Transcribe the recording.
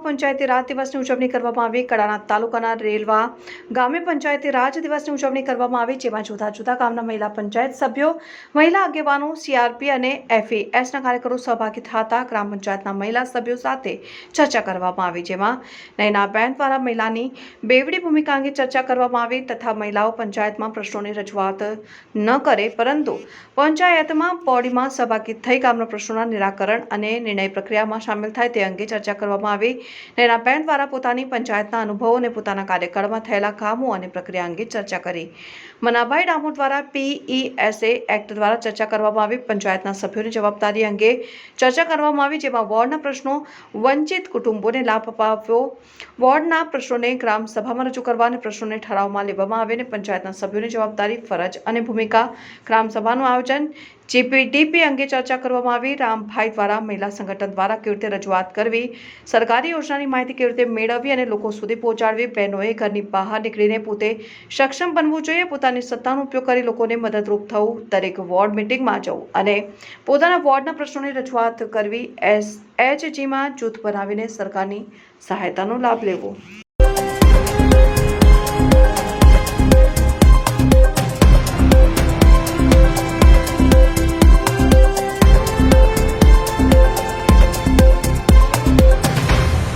પંચાયતી રાજ દિવસની ઉજવણી કરવામાં આવી। કડાણા તાલુકાના રેલવા ગામે પંચાયતી રાજ દિવસની ઉજવણી કરવામાં આવી, જેમાં જુદા જુદા ગામના મહિલા પંચાયત સભ્યો, મહિલા આગેવાનો, સીઆરપી અને એફએસના કાર્યકરો સહભાગી થતા ગ્રામ પંચાયતના મહિલા સભ્યો સાથે ચર્ચા કરવામાં આવી, જેમાં નયનાબેન દ્વારા મહિલાની બેવડી ભૂમિકા અંગે ચર્ચા કરવામાં આવી તથા મહિલાઓ પંચાયતમાં પ્રશ્નોની રજૂઆત ન કરે પરંતુ પંચાયતમાં બોડીમાં સહભાગી થઈ ગામના પ્રશ્નોના નિરાકરણ અને નિર્ણય પ્રક્રિયામાં સામેલ થાય તે અંગે ચર્ચા કરવામાં આવી। નયનાબેન દ્વારા પોતાની પંચાયતના અનુભવો અને પોતાના કાર્યકાળમાં થયેલા કામો અને પ્રક્રિયા અંગે ચર્ચા કરી। મનાભાઈ ડામોર દ્વારા પીઈએસએ એક્ટ દ્વારા ચર્ચા કરવામાં આવી। પંચાયતના સભ્યોની જવાબદારી અંગે ચર્ચા કરવામાં આવી, જેમાં વોર્ડના પ્રશ્નો, વંચિત કુટુંબોને લાભ અપાવવો, વોર્ડના પ્રશ્નોને ગ્રામ સભામાં રજૂ કરવા અને પ્રશ્નોને ઠરાવમાં લેવામાં આવે અને પંચાયતના સભ્યોની જવાબદારી, ફરજ અને ભૂમિકા, ગ્રામ સભાનું આયોજન, જીપીડીપી અંગે ચર્ચા કરવામાં આવી। રામભાઈ દ્વારા મહિલા સંગઠન દ્વારા કેવી રીતે રજૂઆત કરવી, સરકારી યોજનાની માહિતી કેવી રીતે મેળવવી અને લોકો સુધી પહોંચાડવી, બહેનોએ ઘરની બહાર નીકળીને પોતે સક્ષમ બનવું જોઈએ, પોતાની સત્તાનો ઉપયોગ કરી લોકોને મદદરૂપ થવું, દરેક વોર્ડ મિટિંગમાં જવું અને પોતાના વોર્ડના પ્રશ્નોની રજૂઆત કરવી, એસએચજીમાં જૂથ બનાવીને સરકારની સહાયતાનો લાભ લેવો।